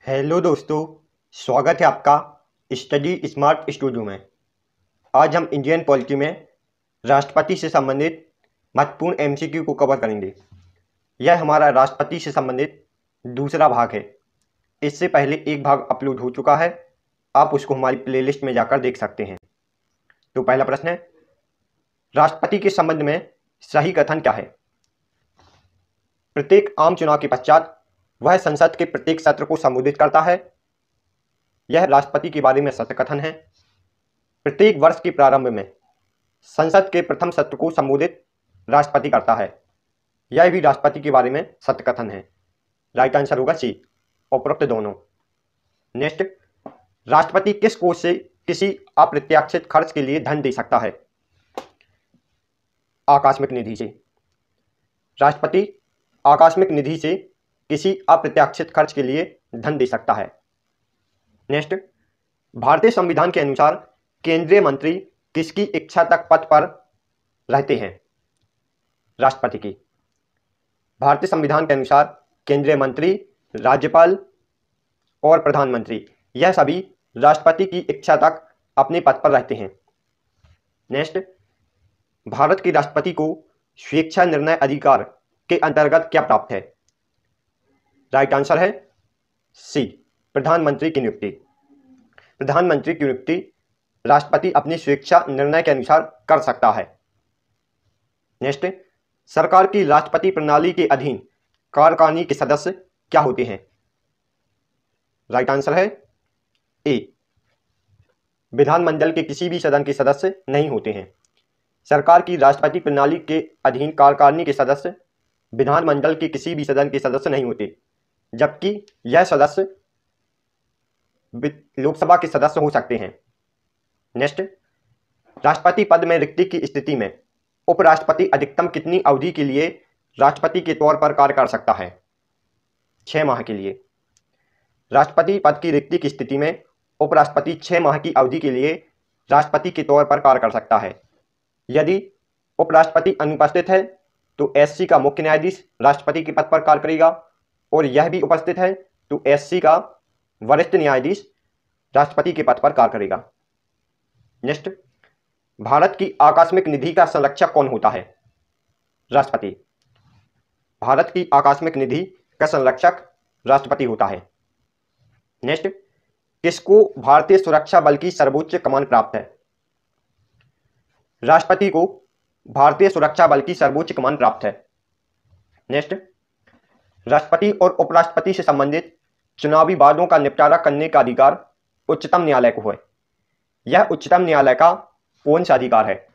Hello दोस्तों, स्वागत है आपका स्टडी स्मार्ट स्टूडियो में। आज हम इंडियन पॉलिटी में राष्ट्रपति से संबंधित महत्वपूर्ण एमसीक्यू को कवर करेंगे। यह हमारा राष्ट्रपति से संबंधित दूसरा भाग है। इससे पहले एक भाग अपलोड हो चुका है, आप उसको हमारी प्लेलिस्ट में जाकर देख सकते हैं। तो पहला प्रश्न है, राष्ट्रपति के संबंध में सही कथन क्या है? प्रत्येक आम चुनाव के पश्चात वह संसद के प्रत्येक सत्र को संबोधित करता है। यह राष्ट्रपति के बारे में सत्य कथन है। प्रत्येक वर्ष के प्रारंभ में संसद के प्रथम सत्र को संबोधित राष्ट्रपति करता है। यह भी राष्ट्रपति के बारे में सत्य कथन है। राइट आंसर होगा सी, उपरोक्त दोनों। नेक्स्ट, राष्ट्रपति किस कोष से किसी अप्रत्याशित खर्च के लिए धन दे सकता है? आकस्मिक निधि से। राष्ट्रपति आकस्मिक निधि से किसी अप्रत्याशित खर्च के लिए धन दे सकता है। नेक्स्ट, भारतीय संविधान के अनुसार केंद्रीय मंत्री किसकी इच्छा तक पद पर रहते हैं? राष्ट्रपति की। भारतीय संविधान के अनुसार केंद्रीय मंत्री, राज्यपाल और प्रधानमंत्री यह सभी राष्ट्रपति की इच्छा तक अपने पद पर रहते हैं। नेक्स्ट, भारत के राष्ट्रपति को स्वेच्छा निर्णय अधिकार के अंतर्गत क्या प्राप्त है? राइट आंसर है सी, प्रधानमंत्री की नियुक्ति। प्रधानमंत्री की नियुक्ति राष्ट्रपति अपनी स्वेच्छा निर्णय के अनुसार कर सकता है। नेक्स्ट, सरकार की राष्ट्रपति प्रणाली के अधीन कार्यकारिणी के सदस्य क्या होते हैं? राइट आंसर है ए, विधानमंडल के किसी भी सदन के सदस्य नहीं होते हैं। सरकार की राष्ट्रपति प्रणाली के अधीन कार्यकारिणी के सदस्य विधानमंडल के किसी भी सदन के सदस्य नहीं होते, जबकि यह सदस्य लोकसभा के सदस्य हो सकते हैं। नेक्स्ट, राष्ट्रपति पद में रिक्ति की स्थिति में उपराष्ट्रपति अधिकतम कितनी अवधि के लिए राष्ट्रपति के तौर पर कार्य कर सकता है? 6 माह के लिए। राष्ट्रपति पद की रिक्ति की स्थिति में उपराष्ट्रपति 6 माह की अवधि के लिए राष्ट्रपति के तौर पर कार्य कर सकता है। यदि उपराष्ट्रपति अनुपस्थित है तो एससी का मुख्य न्यायाधीश राष्ट्रपति के पद पर कार्य करेगा, और यह भी उपस्थित है तो एससी का वरिष्ठ न्यायाधीश राष्ट्रपति के पद पर कार्य करेगा। नेक्स्ट, भारत की आकस्मिक निधि का संरक्षक कौन होता है? राष्ट्रपति। भारत की आकस्मिक निधि का संरक्षक राष्ट्रपति होता है। नेक्स्ट, किसको भारतीय सुरक्षा बल की सर्वोच्च कमान प्राप्त है? राष्ट्रपति को भारतीय सुरक्षा बल की सर्वोच्च कमान प्राप्त है। नेक्स्ट, राष्ट्रपति और उपराष्ट्रपति से संबंधित चुनावी वादों का निपटारा करने का अधिकार उच्चतम न्यायालय को है। यह उच्चतम न्यायालय का कौन सा अधिकार है?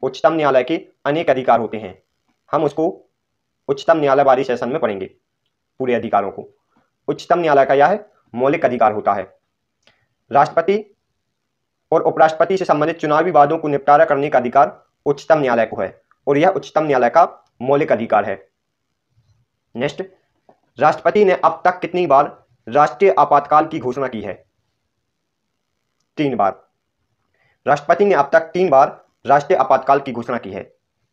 उच्चतम न्यायालय के अनेक अधिकार होते हैं, हम उसको उच्चतम न्यायालय वाली सेशन में पढ़ेंगे पूरे अधिकारों को। उच्चतम न्यायालय का यह मौलिक अधिकार होता है। राष्ट्रपति और उपराष्ट्रपति से संबंधित चुनावी वादों को निपटारा करने का अधिकार उच्चतम न्यायालय को है, और यह उच्चतम न्यायालय का मौलिक अधिकार है। नेक्स्ट, राष्ट्रपति ने अब तक कितनी बार राष्ट्रीय आपातकाल की घोषणा की है? 3 बार। राष्ट्रपति ने अब तक 3 बार राष्ट्रीय आपातकाल की घोषणा की है।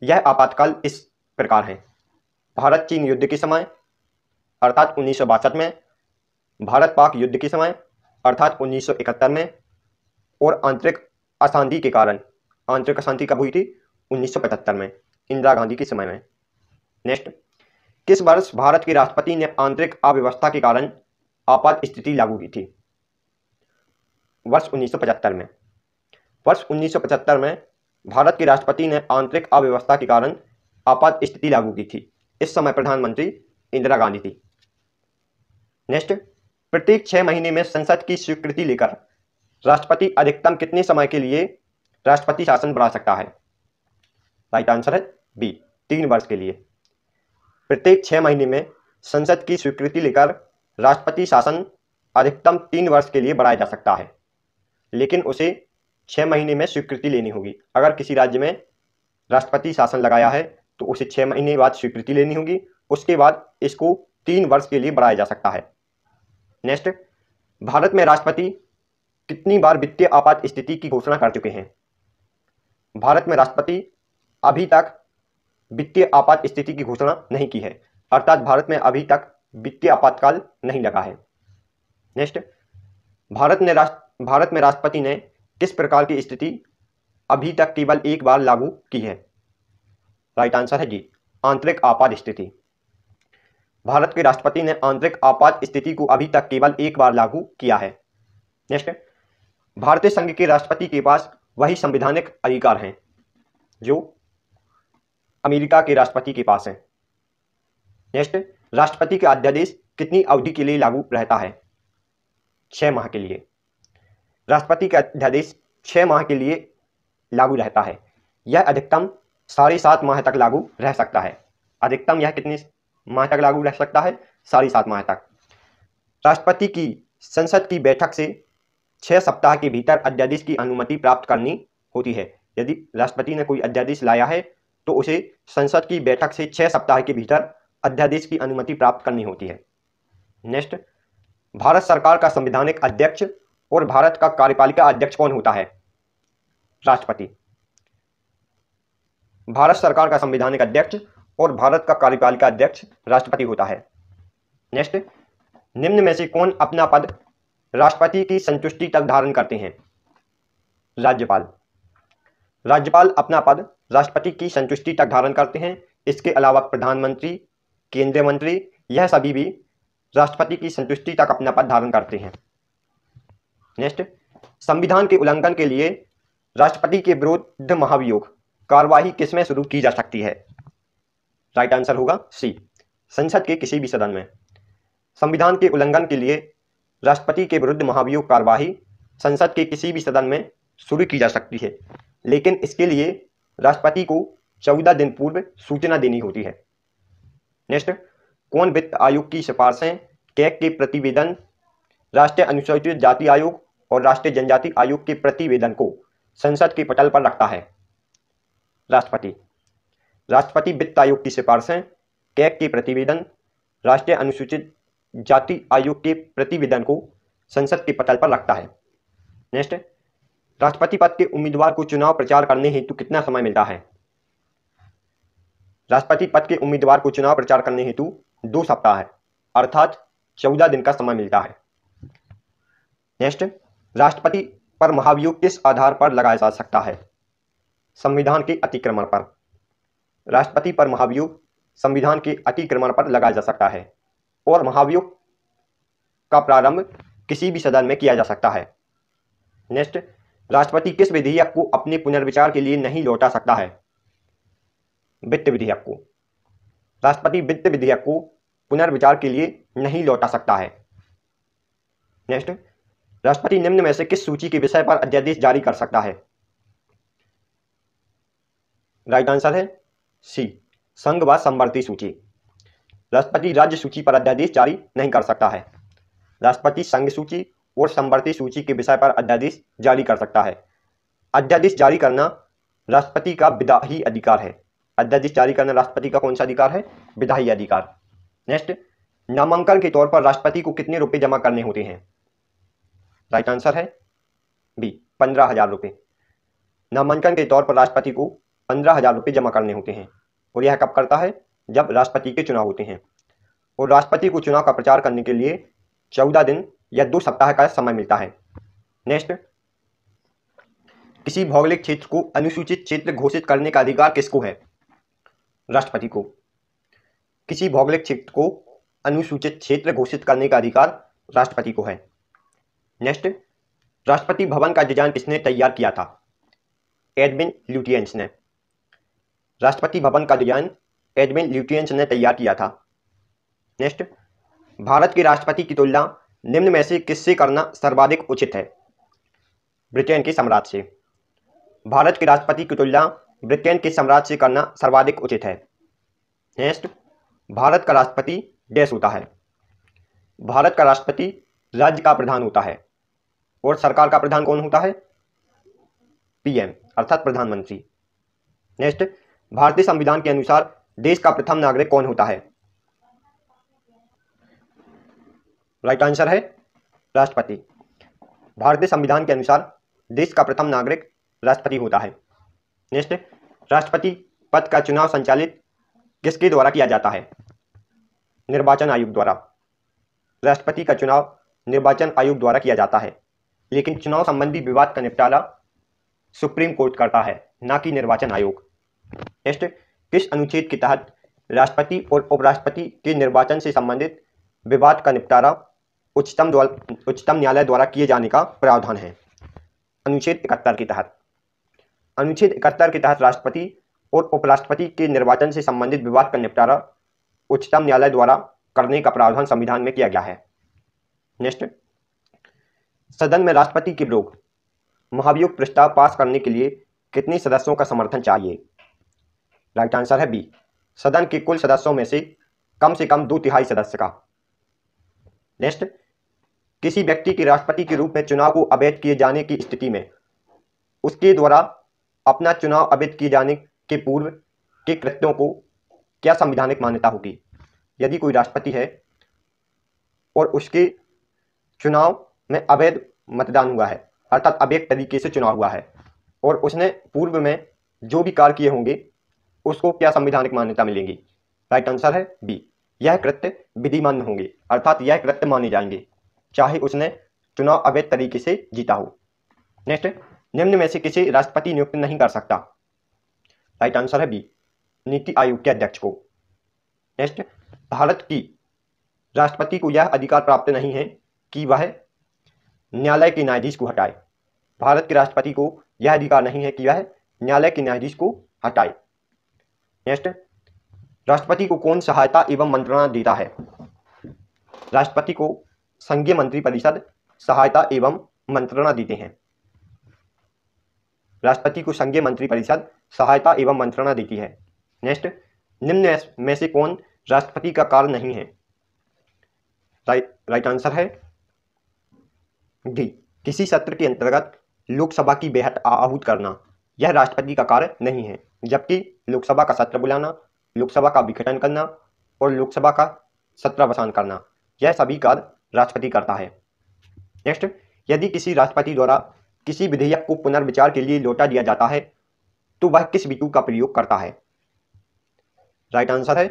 यह आपातकाल इस प्रकार है: भारत चीन युद्ध के समय अर्थात 1962 में, भारत पाक युद्ध के समय अर्थात 1971 में, और आंतरिक अशांति के कारण, आंतरिक अशांति कब हुई थी? 1975 में, इंदिरा गांधी के समय में। नेक्स्ट, किस वर्ष भारत के राष्ट्रपति ने आंतरिक अव्यवस्था के कारण आपात स्थिति लागू की थी? वर्ष 1975 में। वर्ष 1975 में भारत के राष्ट्रपति ने आंतरिक अव्यवस्था के कारण आपात स्थिति लागू की थी। इस समय प्रधानमंत्री इंदिरा गांधी थी। नेक्स्ट, प्रत्येक 6 महीने में संसद की स्वीकृति लेकर राष्ट्रपति अधिकतम कितने समय के लिए राष्ट्रपति शासन बढ़ा सकता है? राइट आंसर है बी, 3 वर्ष के लिए। प्रत्येक 6 महीने में संसद की स्वीकृति लेकर राष्ट्रपति शासन अधिकतम 3 वर्ष के लिए बढ़ाया जा सकता है, लेकिन उसे 6 महीने में स्वीकृति लेनी होगी। अगर किसी राज्य में राष्ट्रपति शासन लगाया है तो उसे 6 महीने बाद स्वीकृति लेनी होगी, उसके बाद इसको 3 वर्ष के लिए बढ़ाया जा सकता है। नेक्स्ट, भारत में राष्ट्रपति कितनी बार वित्तीय आपात स्थिति की घोषणा कर चुके हैं? भारत में राष्ट्रपति अभी तक वित्तीय आपात स्थिति की घोषणा नहीं की है, अर्थात भारत में अभी तक वित्तीय आपातकाल नहीं लगा है। नेक्स्ट, भारत में राष्ट्रपति ने किस प्रकार की स्थिति अभी तक केवल एक बार लागू की है? राइट आंसर है जी, आंतरिक आपात स्थिति। भारत के राष्ट्रपति ने आंतरिक आपात स्थिति को अभी तक केवल एक बार लागू किया है। नेक्स्ट, भारतीय संघ के राष्ट्रपति के पास वही संवैधानिक अधिकार हैं जो अमेरिका के राष्ट्रपति के पास हैं। नेक्स्ट, राष्ट्रपति का अध्यादेश कितनी अवधि के लिए लागू रहता है? 6 माह के लिए। राष्ट्रपति का अध्यादेश 6 माह के लिए लागू रहता है। यह अधिकतम 7.5 माह तक लागू रह सकता है। अधिकतम यह कितने माह तक लागू रह सकता है? 7.5 माह तक। राष्ट्रपति की संसद की बैठक से 6 सप्ताह के भीतर अध्यादेश की अनुमति प्राप्त करनी होती है। यदि राष्ट्रपति ने कोई अध्यादेश लाया है तो उसे संसद की बैठक से 6 सप्ताह के भीतर अध्यादेश की अनुमति प्राप्त करनी होती है। नेक्स्ट, भारत सरकार का संवैधानिक अध्यक्ष और भारत का कार्यपालिका अध्यक्ष कौन होता है? राष्ट्रपति। भारत सरकार का संवैधानिक अध्यक्ष और भारत का कार्यपालिका अध्यक्ष राष्ट्रपति होता है। नेक्स्ट, निम्न में से कौन अपना पद राष्ट्रपति की संतुष्टि तक धारण करते हैं? राज्यपाल। राज्यपाल अपना पद राष्ट्रपति की संतुष्टि तक धारण करते हैं। इसके अलावा प्रधानमंत्री, केंद्रीय मंत्री, यह सभी भी राष्ट्रपति की संतुष्टि तक अपना पद धारण करते हैं। नेक्स्ट, संविधान के उल्लंघन के लिए राष्ट्रपति के विरुद्ध महाभियोग कार्यवाही किसमें शुरू की जा सकती है? राइट आंसर होगा सी, संसद के किसी भी सदन में। संविधान के उल्लंघन के लिए राष्ट्रपति के विरुद्ध महाभियोग कार्यवाही संसद के किसी भी सदन में शुरू की जा सकती है, लेकिन इसके लिए राष्ट्रपति को 14 दिन पूर्व सूचना देनी होती है। नेक्स्ट, कौन वित्त आयोग की सिफारिशें, कैग के प्रतिवेदन, राष्ट्रीय अनुसूचित जाति आयोग और राष्ट्रीय जनजाति आयोग के प्रतिवेदन को संसद के पटल पर रखता है? राष्ट्रपति। राष्ट्रपति वित्त आयोग की सिफारिशें, कैग के प्रतिवेदन, राष्ट्रीय अनुसूचित जाति आयोग के प्रतिवेदन को संसद के पटल पर रखता है। नेक्स्ट, राष्ट्रपति पद के उम्मीदवार को चुनाव प्रचार करने हेतु कितना समय मिलता है? राष्ट्रपति पद के उम्मीदवार को चुनाव प्रचार करने हेतु 2 सप्ताह है, अर्थात 14 दिन का समय मिलता है। नेक्स्ट, राष्ट्रपति पर महाभियोग किस आधार पर लगाया जा सकता है? संविधान के अतिक्रमण पर। राष्ट्रपति पर महाभियोग संविधान के अतिक्रमण पर लगाया जा सकता है और महाभियोग का प्रारंभ किसी भी सदन में किया जा सकता है। नेक्स्ट, राष्ट्रपति किस विधेयक को अपने पुनर्विचार के लिए नहीं लौटा सकता है? वित्त विधेयक को। राष्ट्रपति वित्त विधेयक को पुनर्विचार के लिए नहीं लौटा सकता है। नेक्स्ट, राष्ट्रपति निम्न में से किस सूची के विषय पर अध्यादेश जारी कर सकता है? राइट आंसर है सी, संघ व समवर्ती सूची। राष्ट्रपति राज्य सूची पर अध्यादेश जारी नहीं कर सकता है। राष्ट्रपति संघ सूची और समवर्ती सूची के विषय पर अध्यादेश जारी कर सकता है। अध्यादेश जारी करना राष्ट्रपति का विधायी अधिकार है। अध्यादेश जारी करना राष्ट्रपति का कौन सा अधिकार है? विधायी अधिकार। नेक्स्ट, नामांकन के तौर पर राष्ट्रपति को कितने रुपए जमा करने होते हैं? राइट आंसर है बी, 15,000 रुपये। नामांकन के तौर पर राष्ट्रपति को 15,000 रुपये जमा करने होते हैं और यह कब करता है? जब राष्ट्रपति के चुनाव होते हैं और राष्ट्रपति को चुनाव का प्रचार करने के लिए 14 दिन या 2 सप्ताह का समय मिलता है। नेक्स्ट, किसी भौगोलिक क्षेत्र को अनुसूचित क्षेत्र घोषित करने का अधिकार किसको है? राष्ट्रपति को। किसी भौगोलिक क्षेत्र को अनुसूचित क्षेत्र घोषित करने का अधिकार राष्ट्रपति को है। नेक्स्ट, राष्ट्रपति भवन का डिजाइन किसने तैयार किया था? एडविन ल्यूटियंस ने। राष्ट्रपति भवन का डिजाइन एडविन ल्यूटियंस ने तैयार किया था। नेक्स्ट, भारत के राष्ट्रपति की तुलना निम्न में से किससे करना सर्वाधिक उचित है? ब्रिटेन के सम्राट से। भारत के राष्ट्रपति की तुलना ब्रिटेन के सम्राट से करना सर्वाधिक उचित है। नेक्स्ट, भारत का राष्ट्रपति डैश होता है। भारत का राष्ट्रपति राज्य का प्रधान होता है और सरकार का प्रधान कौन होता है? पीएम अर्थात प्रधानमंत्री। नेक्स्ट, भारतीय संविधान के अनुसार देश का प्रथम नागरिक कौन होता है? राइट आंसर है राष्ट्रपति। भारतीय संविधान के अनुसार देश का प्रथम नागरिक राष्ट्रपति होता है। नेक्स्ट, राष्ट्रपति पद का चुनाव संचालित किसके द्वारा किया जाता है? निर्वाचन आयोग द्वारा। राष्ट्रपति का चुनाव निर्वाचन आयोग द्वारा किया जाता है, लेकिन चुनाव संबंधी विवाद का निपटारा सुप्रीम कोर्ट करता है, ना कि निर्वाचन आयोग। नेक्स्ट, किस अनुच्छेद के तहत राष्ट्रपति और उपराष्ट्रपति के निर्वाचन से संबंधित विवाद का निपटारा उच्चतम न्यायालय द्वारा किए जाने का प्रावधान है? अनुच्छेद 71 के तहत। अनुच्छेद 71 के तहत राष्ट्रपति और उपराष्ट्रपति के निर्वाचन से संबंधित विवाद का निपटारा उच्चतम न्यायालय द्वारा करने का प्रावधान संविधान में किया गया है। नेक्स्ट, सदन में राष्ट्रपति के विरुद्ध महाभियोग प्रस्ताव पास करने के लिए कितने सदस्यों का समर्थन चाहिए? राइट आंसर है बी, सदन के कुल सदस्यों में से कम 2/3 सदस्य का। नेक्स्ट, किसी व्यक्ति के राष्ट्रपति के रूप में चुनाव को अवैध किए जाने की स्थिति में उसके द्वारा अपना चुनाव अवैध किए जाने के पूर्व के कृत्यों को क्या संवैधानिक मान्यता होगी? यदि कोई राष्ट्रपति है और उसके चुनाव में अवैध मतदान हुआ है, अर्थात अवैध तरीके से चुनाव हुआ है, और उसने पूर्व में जो भी कार्य किए होंगे उसको क्या संवैधानिक मान्यता मिलेगी? राइट आंसर है बी, यह कृत्य विधिमान्य होंगे, अर्थात यह कृत्य माने जाएंगे चाहे उसने चुनाव अवैध तरीके से जीता हो। नेक्स्ट, निम्न में से किसे राष्ट्रपति नियुक्त नहीं कर सकता? राइट आंसर है बी, नीति आयोग के अध्यक्ष को। नेक्स्ट, भारत की राष्ट्रपति को यह अधिकार प्राप्त नहीं है कि वह न्यायालय के न्यायाधीश को हटाए। भारत के राष्ट्रपति को यह अधिकार नहीं है कि वह न्यायालय के न्यायाधीश को हटाए। नेक्स्ट, राष्ट्रपति को कौन सहायता एवं मंत्रणा देता है? राष्ट्रपति को संघीय मंत्रिपरिषद सहायता एवं मंत्रणा देते हैं। राष्ट्रपति को संघीय मंत्रिपरिषद सहायता एवं मंत्रणा देती है। नेक्स्ट, निम्न में से कौन राष्ट्रपति का कार्य नहीं है? राइट आंसर है डी, किसी सत्र के अंतर्गत लोकसभा की बैठक आहूत करना यह राष्ट्रपति का कार्य नहीं है, जबकि लोकसभा का सत्र बुलाना, लोकसभा का विघटन करना और लोकसभा का सत्रावसान करना यह सभी कार्य राष्ट्रपति करता है। नेक्स्ट, यदि किसी राष्ट्रपति द्वारा किसी विधेयक को पुनर्विचार के लिए लौटा दिया जाता है तो वह किस वीटो का प्रयोग करता है? राइट आंसर है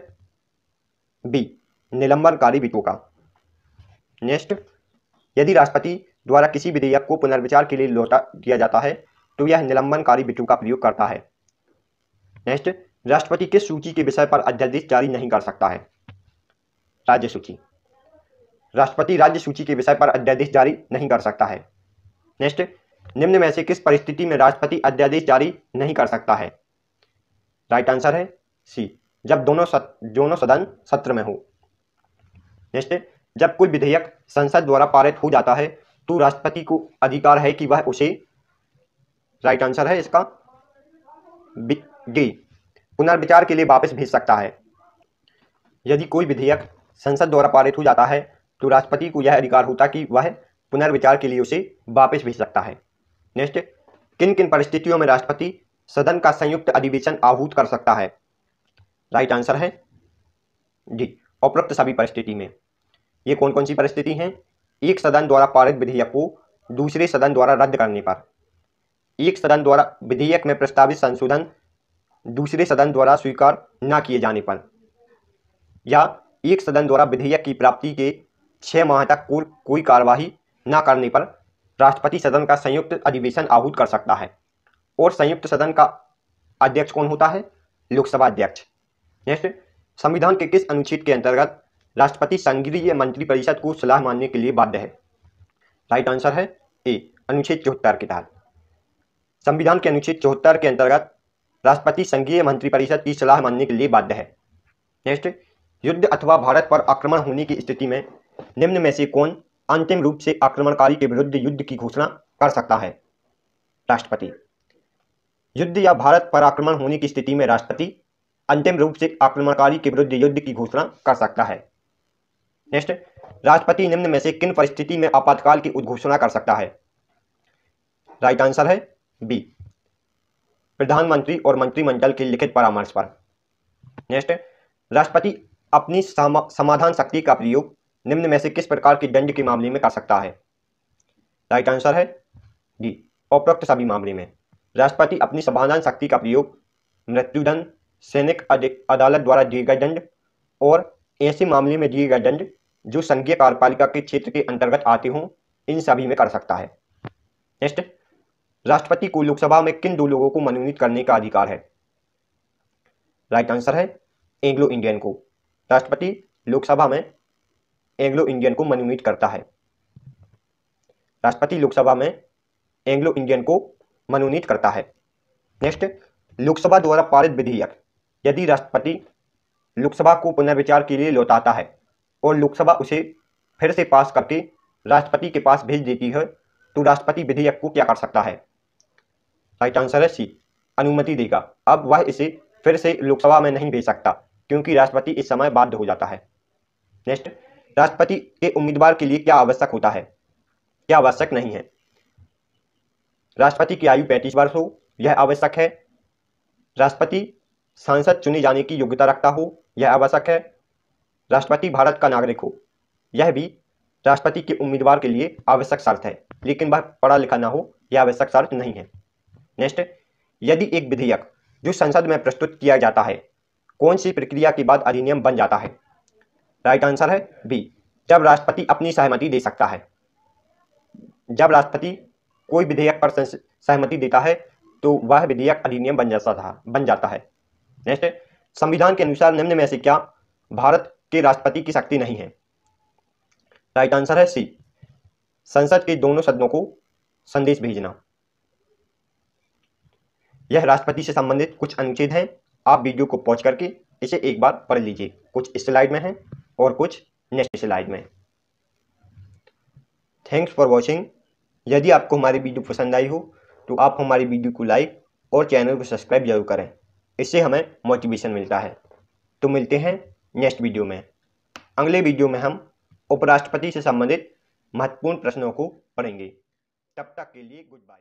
बी, निलंबनकारी वीटो का। नेक्स्ट, यदि राष्ट्रपति द्वारा किसी विधेयक को पुनर्विचार के लिए लौटा दिया जाता है तो यह निलंबनकारी वीटो का प्रयोग करता है। नेक्स्ट, राष्ट्रपति किस सूची के विषय पर अध्यादेश जारी नहीं कर सकता है? राज्य सूची। राष्ट्रपति राज्य सूची के विषय पर अध्यादेश जारी नहीं कर सकता है। नेक्स्ट, निम्न में से किस परिस्थिति में राष्ट्रपति अध्यादेश जारी नहीं कर सकता है? राइट आंसर है सी, जब दोनों सदन सत्र में हो। नेक्स्ट, जब कोई विधेयक संसद द्वारा पारित हो जाता है तो राष्ट्रपति को अधिकार है कि वह उसे, राइट आंसर है इसका डी, पुनर्विचार के लिए वापस भेज सकता है। यदि कोई विधेयक संसद द्वारा पारित हो जाता है तो राष्ट्रपति को यह अधिकार होता कि वह पुनर्विचार के लिए उसे वापस भेज सकता है। नेक्स्ट, किन किन परिस्थितियों में राष्ट्रपति सदन का संयुक्त अधिवेशन आहूत कर सकता है? राइट आंसर है डी, उपरोक्त सभी परिस्थिति में। ये कौन कौन सी परिस्थिति हैं? एक सदन द्वारा पारित विधेयक को दूसरे सदन द्वारा रद्द करने पर, एक सदन द्वारा विधेयक में प्रस्तावित संशोधन दूसरे सदन द्वारा स्वीकार न किए जाने पर, या एक सदन द्वारा विधेयक की प्राप्ति के 6 माह तक कोई कार्यवाही न करने पर राष्ट्रपति सदन का संयुक्त अधिवेशन आहूत कर सकता है। और संयुक्त सदन का अध्यक्ष कौन होता है? लोकसभा अध्यक्ष। नेक्स्ट, संविधान के किस अनुच्छेद के अंतर्गत राष्ट्रपति संघीय मंत्रिपरिषद को सलाह मानने के लिए बाध्य है? राइट आंसर है ए, अनुच्छेद 74 के तहत। संविधान के अनुच्छेद 74 के अंतर्गत राष्ट्रपति संघीय मंत्रिपरिषद की सलाह मानने के लिए बाध्य है। नेक्स्ट, युद्ध अथवा भारत पर आक्रमण होने की स्थिति में निम्न में से कौन अंतिम रूप से आक्रमणकारी के विरुद्ध युद्ध की घोषणा कर सकता है? राष्ट्रपति। युद्ध या भारत पर आक्रमण होने की स्थिति में राष्ट्रपति अंतिम रूप से आक्रमणकारी के विरुद्ध युद्ध की घोषणा कर सकता है। नेक्स्ट, राष्ट्रपति निम्न में से किन परिस्थिति में आपातकाल की उद्घोषणा कर सकता है? राइट आंसर है बी, प्रधानमंत्री और मंत्रिमंडल के लिखित परामर्श पर। नेक्स्ट, राष्ट्रपति अपनी समाधान शक्ति का प्रयोग निम्न में से किस प्रकार के दंड के मामले में कर सकता है? राइट आंसर है डी, उपरोक्त सभी मामले में। राष्ट्रपति अपनी समाधान शक्ति का प्रयोग मृत्युदंड, सैनिक अदालत द्वारा दिए गए दंड और ऐसे मामले में दिए गए दंड जो संघीय कार्यपालिका के क्षेत्र के अंतर्गत आते हों, इन सभी में कर सकता है। नेक्स्ट, राष्ट्रपति को लोकसभा में किन 2 लोगों को मनोनीत करने का अधिकार है? राइट आंसर है एंग्लो इंडियन को। राष्ट्रपति लोकसभा में एंग्लो इंडियन को मनोनीत करता है। राष्ट्रपति लोकसभा में एंग्लो इंडियन को मनोनीत करता है। नेक्स्ट, लोकसभा द्वारा पारित विधेयक यदि राष्ट्रपति लोकसभा को पुनर्विचार के लिए लौटाता है और लोकसभा उसे फिर से पास करके राष्ट्रपति के पास भेज देती है, तो राष्ट्रपति विधेयक को क्या कर सकता है? राइट आंसर है सी, अनुमति देगा। अब वह इसे फिर से लोकसभा में नहीं भेज सकता क्योंकि राष्ट्रपति इस समय बाध्य हो जाता है। नेक्स्ट, राष्ट्रपति के उम्मीदवार के लिए क्या आवश्यक होता है? क्या आवश्यक नहीं है? राष्ट्रपति की आयु 35 वर्ष हो, यह आवश्यक है। राष्ट्रपति सांसद चुने जाने की योग्यता रखता हो, यह आवश्यक है। राष्ट्रपति भारत का नागरिक हो, यह भी राष्ट्रपति के उम्मीदवार के लिए आवश्यक शर्त है, लेकिन वह पढ़ा लिखा ना हो, यह आवश्यक शर्त नहीं है। नेक्स्ट, यदि एक विधेयक जो संसद में प्रस्तुत किया जाता है कौन सी प्रक्रिया के बाद अधिनियम बन जाता है? राइट आंसर है बी, जब राष्ट्रपति अपनी सहमति दे सकता है। जब राष्ट्रपति कोई विधेयक पर सहमति देता है तो वह विधेयक अधिनियम बन जाता है। नेक्स्ट, संविधान के अनुसार निम्न में से क्या भारत के राष्ट्रपति की शक्ति नहीं है? राइट आंसर है सी, संसद के दोनों सदनों को संदेश भेजना। यह राष्ट्रपति से संबंधित कुछ अनुच्छेद हैं। आप वीडियो को पॉज करके इसे एक बार पढ़ लीजिए। कुछ इस स्लाइड में है और कुछ नेक्स्ट स्लाइड में। Thanks for watching. यदि आपको हमारी वीडियो पसंद आई हो तो आप हमारी वीडियो को लाइक और चैनल को सब्सक्राइब जरूर करें, इससे हमें मोटिवेशन मिलता है। तो मिलते हैं नेक्स्ट वीडियो में। अगले वीडियो में हम उपराष्ट्रपति से संबंधित महत्वपूर्ण प्रश्नों को पढ़ेंगे। तब तक के लिए गुड बाय।